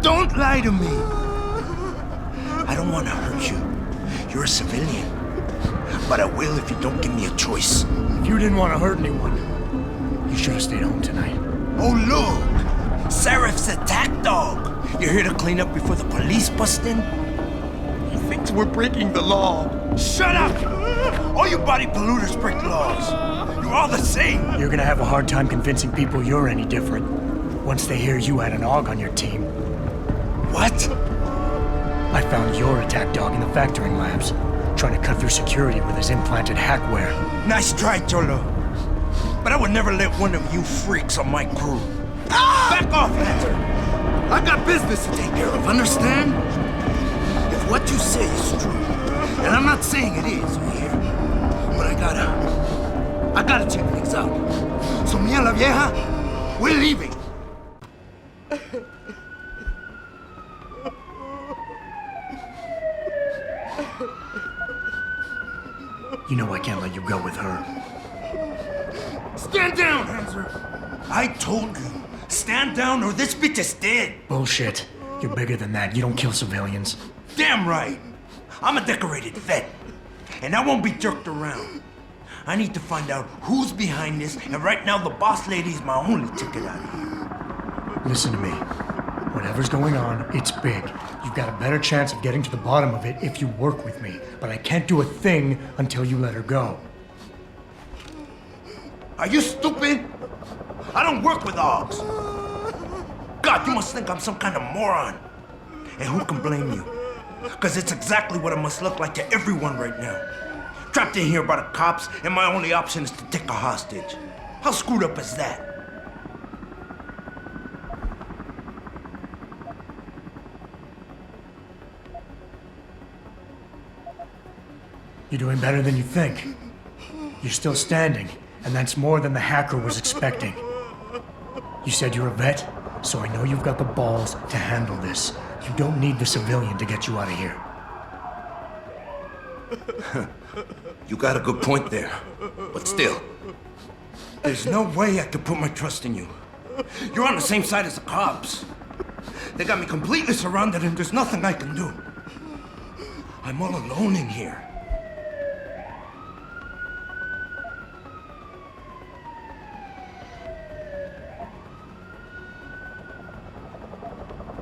Don't lie to me. I don't want to hurt you. You're a civilian. But I will if you don't give me a choice. If you didn't want to hurt anyone, you should have stayed home tonight. Oh, look! Serif's attack dog! You're here to clean up before the police bust in? He thinks we're breaking the law. Shut up! All you body polluters break laws. You're all the same. You're gonna have a hard time convincing people you're any different once they hear you had an AUG on your team. What? I found your attack dog in the factoring labs, trying to cut through security with his implanted hackware. Nice try, Cholo. But I would never let one of you freaks on my crew. Ah! Back off, Hunter! I got business to take care of, understand? If what you say is true, and I'm not saying it is, you hear? But I gotta check things out. So me and la vieja, we're leaving. You know I can't let you go with her. Stand down, Hanser! I told you, stand down or this bitch is dead. Bullshit. You're bigger than that. You don't kill civilians. Damn right. I'm a decorated vet, and I won't be jerked around. I need to find out who's behind this, and right now the boss lady's my only ticket out of here. Listen to me. Whatever's going on, it's big. You've got a better chance of getting to the bottom of it if you work with me, but I can't do a thing until you let her go. Are you stupid? I don't work with AUGs. God, you must think I'm some kind of moron. And who can blame you? Because it's exactly what it must look like to everyone right now. Trapped in here by the cops, and my only option is to take a hostage. How screwed up is that? You're doing better than you think. You're still standing, and that's more than the hacker was expecting. You said you're a vet, so I know you've got the balls to handle this. You don't need the civilian to get you out of here. You got a good point there. But still, there's no way I could put my trust in you. You're on the same side as the cops. They got me completely surrounded and there's nothing I can do. I'm all alone in here.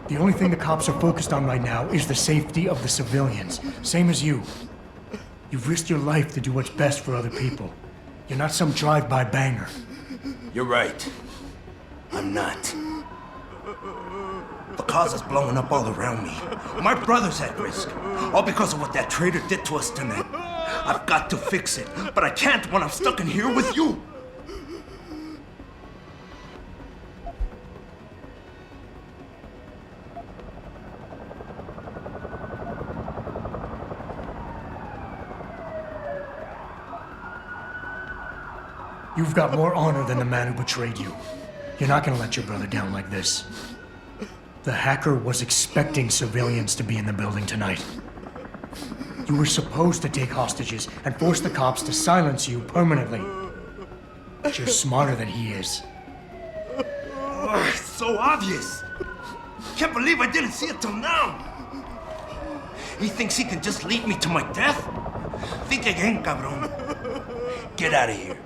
The only thing the cops are focused on right now is the safety of the civilians. Same as you. You've risked your life to do what's best for other people. You're not some drive-by banger. You're right. I'm not. The cause is blowing up all around me. My brother's at risk. All because of what that traitor did to us tonight. I've got to fix it, but I can't when I'm stuck in here with you. You've got more honor than the man who betrayed you. You're not gonna let your brother down like this. The hacker was expecting civilians to be in the building tonight. You were supposed to take hostages and force the cops to silence you permanently. But you're smarter than he is. It's so obvious. Can't believe I didn't see it till now. He thinks he can just lead me to my death? Think again, cabron. Get out of here.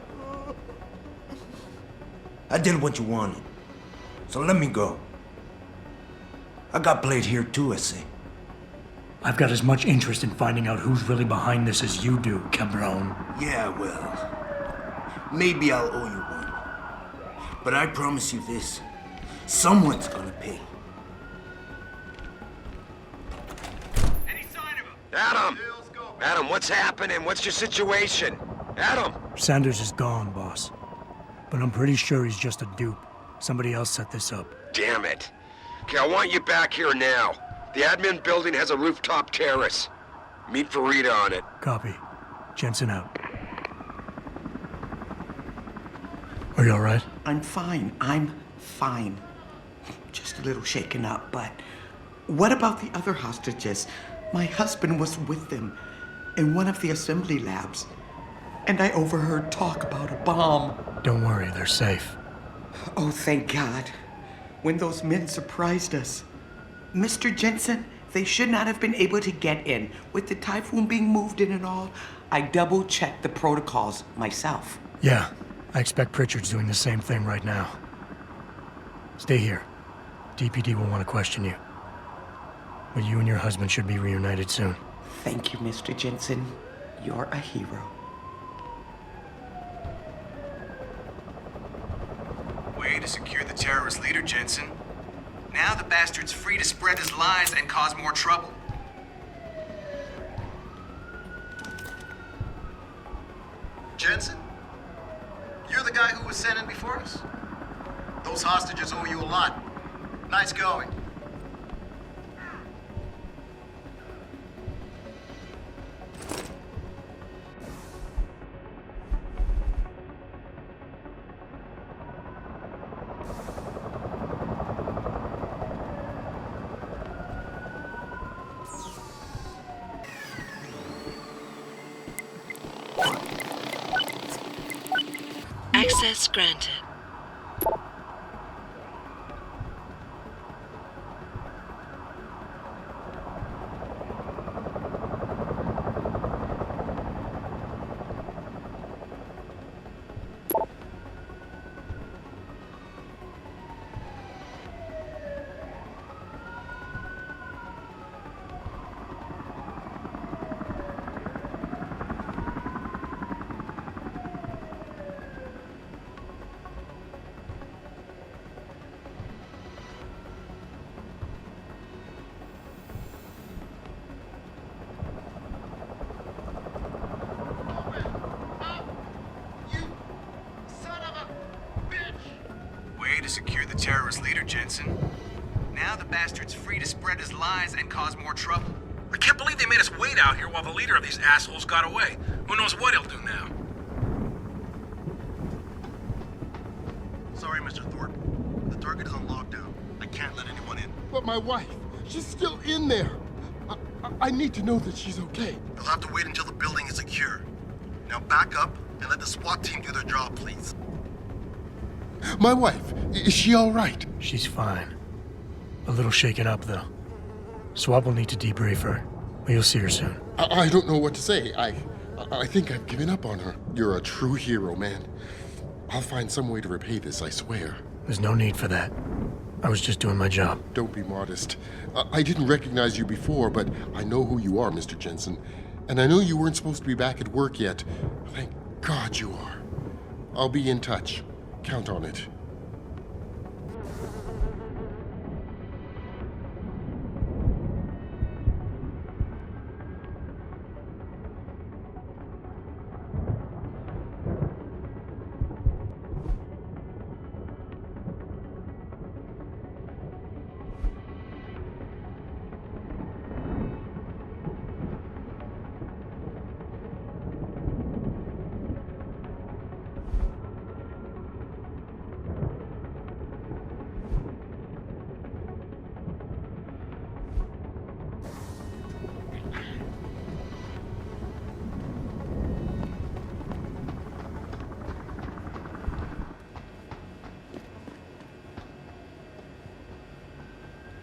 I did what you wanted, so let me go. I got played here too, I see. I've got as much interest in finding out who's really behind this as you do, cabron. Yeah, well, maybe I'll owe you one. But I promise you this, someone's gonna pay. Any sign of him? Adam! Adam, what's happening? What's your situation? Adam! Sanders is gone, boss. But I'm pretty sure he's just a dupe. Somebody else set this up. Damn it. Okay, I want you back here now. The admin building has a rooftop terrace. Meet Farida on it. Copy. Jensen out. Are you alright? I'm fine. Just a little shaken up, but what about the other hostages? My husband was with them in one of the assembly labs, and I overheard talk about a bomb. Don't worry, they're safe. Oh, thank God. When those men surprised us, Mr. Jensen, they should not have been able to get in. With the typhoon being moved in and all, I double-checked the protocols myself. Yeah, I expect Pritchard's doing the same thing right now. Stay here. DPD will want to question you. But you and your husband should be reunited soon. Thank you, Mr. Jensen. You're a hero. Way to secure the terrorist leader, Jensen. Now the bastard's free to spread his lies and cause more trouble. Jensen? You're the guy who was sent in before us? Those hostages owe you a lot. Nice going. Access granted. Secure the terrorist leader, Jensen. Now the bastard's free to spread his lies and cause more trouble. I can't believe they made us wait out here while the leader of these assholes got away. Who knows what he'll do now? Sorry, Mr. Thorpe. The target is on lockdown. I can't let anyone in. But my wife, she's still in there. I need to know that she's okay. You'll have to wait until the building is secure. Now back up and let the SWAT team do their job, please. My wife, is she all right? She's fine. A little shaken up, though. Swab will need to debrief her, but you'll see her soon. I don't know what to say. I think I've given up on her. You're a true hero, man. I'll find some way to repay this, I swear. There's no need for that. I was just doing my job. Don't be modest. I didn't recognize you before, but I know who you are, Mr. Jensen. And I know you weren't supposed to be back at work yet. Thank God you are. I'll be in touch. Count on it.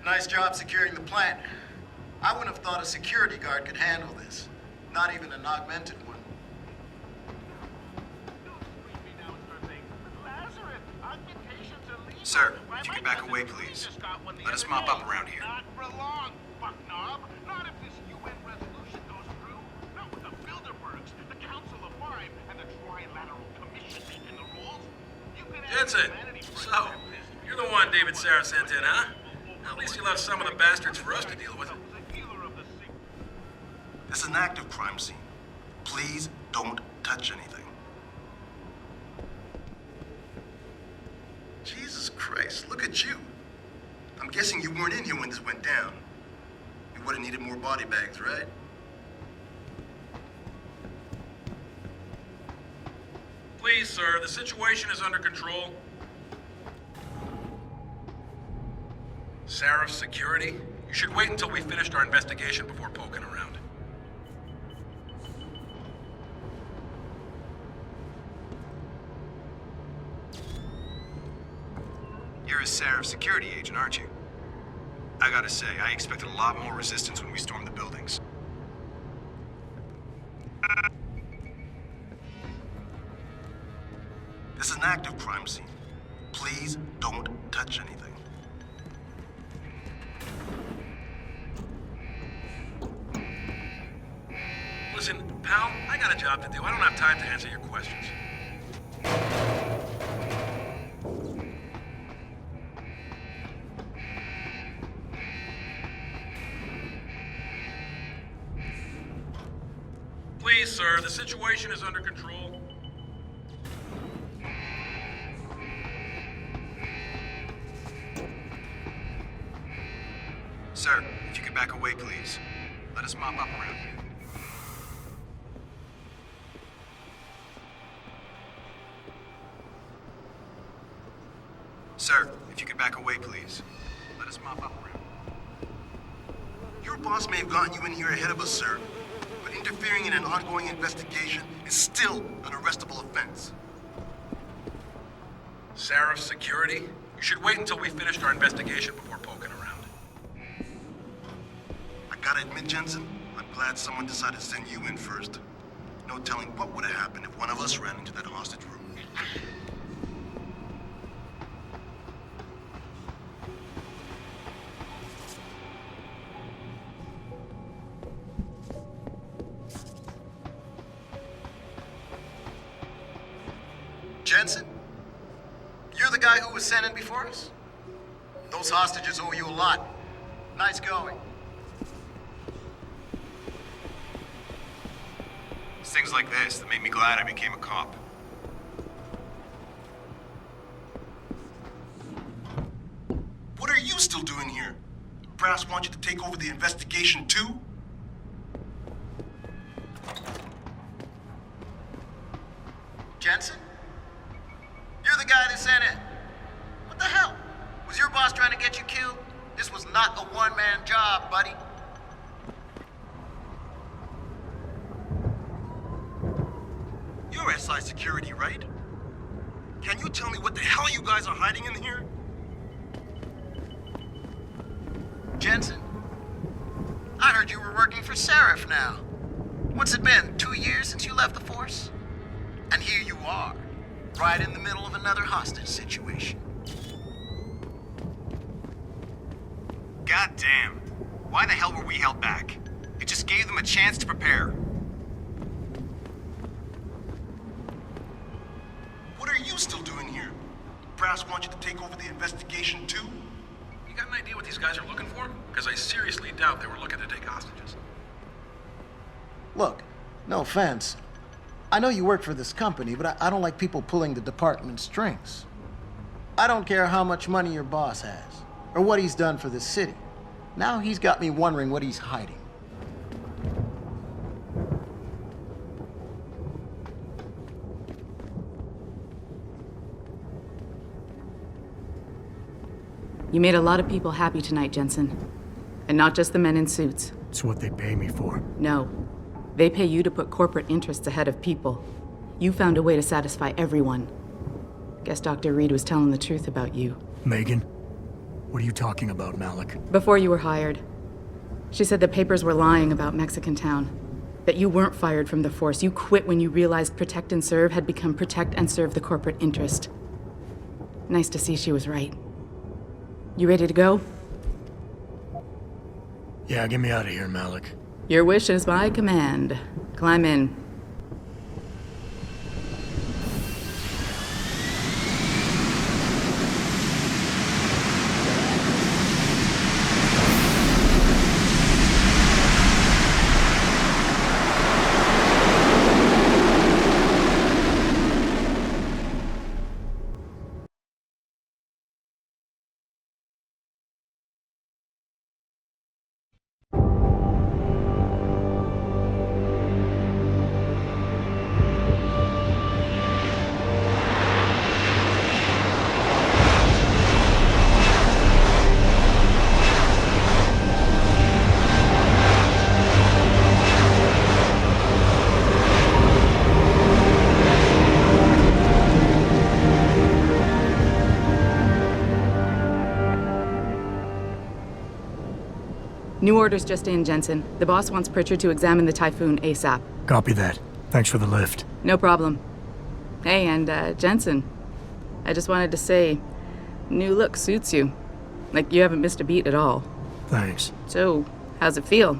Nice job securing the plant. I wouldn't have thought a security guard could handle this. Not even an augmented one. Sir, if you could back away, please. Let us mop up around here. Not for long, fucknob. Not if this UN resolution goes through. Not with the Bilderbergs, the Council of Five, and the Trilateral Commission making the rules. You can have Jensen, humanity for so, acceptance. you're the one David Sarah sent in, huh? At least you'll have some of the bastards for us to deal with. This is an active crime scene. Please don't touch anything. Jesus Christ, look at you. I'm guessing you weren't in here when this went down. You would have needed more body bags, right? Please, sir, the situation is under control. Sarah's security? You should wait until we finished our investigation before poking around. You're a Sarah security agent, aren't you? I gotta say, I expected a lot more resistance when we stormed the buildings. This is an active crime scene. Please don't touch anything. Listen, pal, I got a job to do. I don't have time to answer your questions. Please, sir, the situation is under control. Sir, if you could back away, please. Let us mop up around here. Sir, if you could back away, please. Let us mop up around. Your boss may have gotten you in here ahead of us, sir, but interfering in an ongoing investigation is still an arrestable offense. Sarif's security? You should wait until we finished our investigation before poking around. I gotta admit, Jensen, I'm glad someone decided to send you in first. No telling what would have happened if one of us ran into that hostage room. Jensen? You're the guy who was sent in before us? Those hostages owe you a lot. Nice going. It's things like this that make me glad I became a cop. What are you still doing here? Brass wants you to take over the investigation too? Jensen? You're the guy they sent in. What the hell? Was your boss trying to get you killed? This was not a one-man job, buddy. You're SI security, right? Can you tell me what the hell you guys are hiding in here? Jensen, I heard you were working for Sarif now. What's it been, 2 years since you left the force? And here you are, right in the middle of another hostage situation. God damn. Why the hell were we held back? It just gave them a chance to prepare. What are you still doing here? Brass wants you to take over the investigation too? You got an idea what these guys are looking for? Because I seriously doubt they were looking to take hostages. Look, no offense. I know you work for this company, but I don't like people pulling the department's strings. I don't care how much money your boss has, or what he's done for this city. Now he's got me wondering what he's hiding. You made a lot of people happy tonight, Jensen. And not just the men in suits. It's what they pay me for. No. They pay you to put corporate interests ahead of people. You found a way to satisfy everyone. Guess Dr. Reed was telling the truth about you. Megan? What are you talking about, Malik? Before you were hired, she said the papers were lying about Mexican Town. That you weren't fired from the force. You quit when you realized Protect and Serve had become Protect and Serve the corporate interest. Nice to see she was right. You ready to go? Yeah, get me out of here, Malik. Your wish is my command. Climb in. New orders just in, Jensen. The boss wants Pritchard to examine the Typhoon ASAP. Copy that. Thanks for the lift. No problem. Hey, and Jensen, I just wanted to say, new look suits you. Like you haven't missed a beat at all. Thanks. So, how's it feel?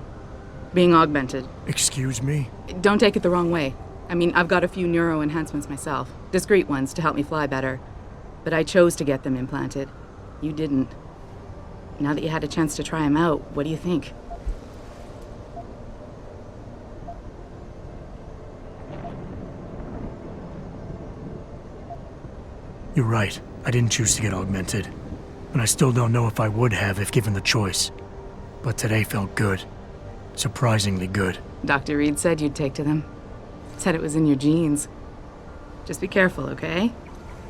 Being augmented? Excuse me? Don't take it the wrong way. I mean, I've got a few neuro enhancements myself. Discreet ones to help me fly better. But I chose to get them implanted. You didn't. Now that you had a chance to try them out, what do you think? You're right. I didn't choose to get augmented. And I still don't know if I would have if given the choice. But today felt good. Surprisingly good. Dr. Reed said you'd take to them. Said it was in your genes. Just be careful, okay?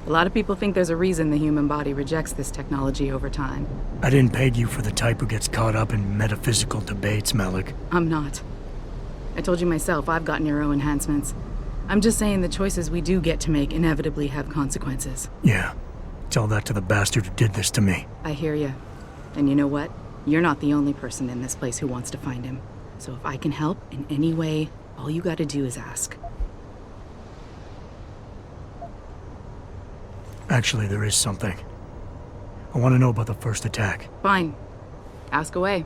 A lot of people think there's a reason the human body rejects this technology over time. I didn't peg you for the type who gets caught up in metaphysical debates, Malik. I'm not. I told you myself, I've got neuro enhancements. I'm just saying the choices we do get to make inevitably have consequences. Yeah. Tell that to the bastard who did this to me. I hear you. And you know what? You're not the only person in this place who wants to find him. So if I can help in any way, all you gotta do is ask. Actually, there is something. I want to know about the first attack. Fine. Ask away.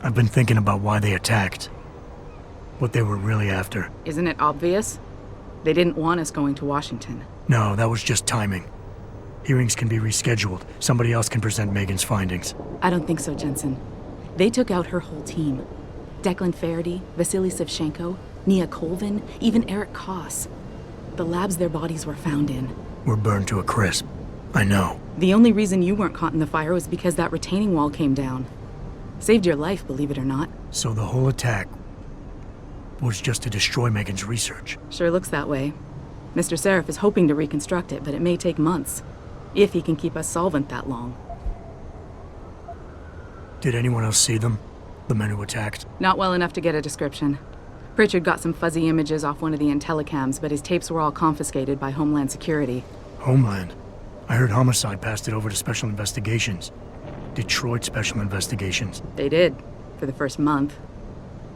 I've been thinking about why they attacked. What they were really after. Isn't it obvious? They didn't want us going to Washington. No, that was just timing. Hearings can be rescheduled. Somebody else can present Megan's findings. I don't think so, Jensen. They took out her whole team. Declan Faraday, Vasily Savchenko, Nia Colvin, even Eric Koss. The labs their bodies were found in. We're burned to a crisp. I know. The only reason you weren't caught in the fire was because that retaining wall came down. Saved your life, believe it or not. So the whole attack was just to destroy Megan's research. Sure looks that way. Mr. Seraph is hoping to reconstruct it, but it may take months. If he can keep us solvent that long. Did anyone else see them? The men who attacked? Not well enough to get a description. Pritchard got some fuzzy images off one of the Intellicams, but his tapes were all confiscated by Homeland Security. Homeland? I heard Homicide passed it over to Special Investigations. Detroit Special Investigations. They did, for the first month.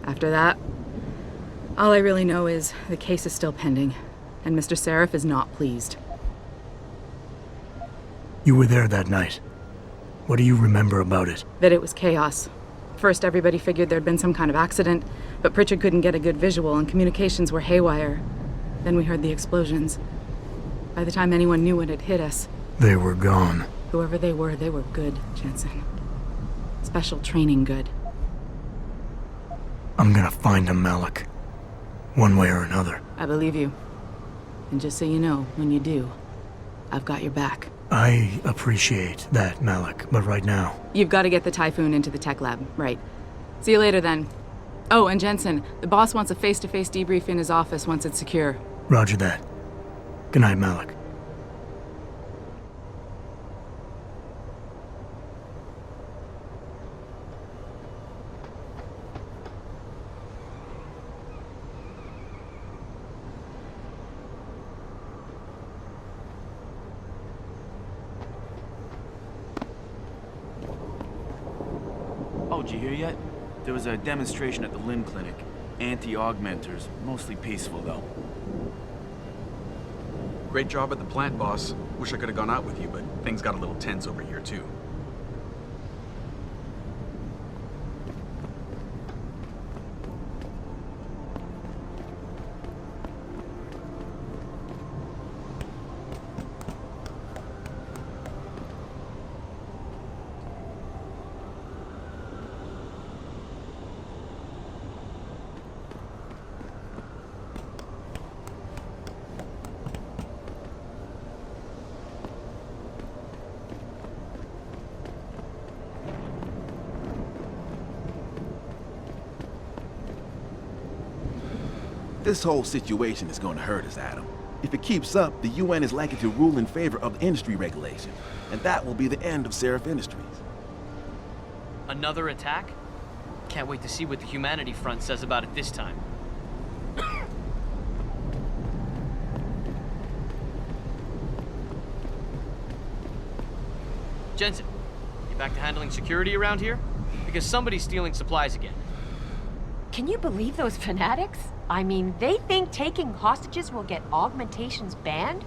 After that, all I really know is the case is still pending, and Mr. Seraph is not pleased. You were there that night. What do you remember about it? That it was chaos. First, everybody figured there'd been some kind of accident, but Pritchard couldn't get a good visual and communications were haywire. Then we heard the explosions. By the time anyone knew what had hit us... They were gone. Whoever they were good, Jensen. Special training good. I'm gonna find them, Malik. One way or another. I believe you. And just so you know, when you do, I've got your back. I appreciate that, Malik, but right now... You've got to get the Typhoon into the tech lab, right. See you later, then. Oh, and Jensen, the boss wants a face-to-face debrief in his office once it's secure. Roger that. Good night, Malik. Oh, did you hear yet? There was a demonstration at the Lynn Clinic. Anti-augmenters, mostly peaceful though. Great job at the plant, boss. Wish I could have gone out with you, but things got a little tense over here too. This whole situation is going to hurt us, Adam. If it keeps up, the UN is likely to rule in favor of industry regulation, and that will be the end of Seraph Industries. Another attack? Can't wait to see what the Humanity Front says about it this time. Jensen, you Back to handling security around here? Because somebody's stealing supplies again. Can you believe those fanatics? I mean, they think taking hostages will get augmentations banned?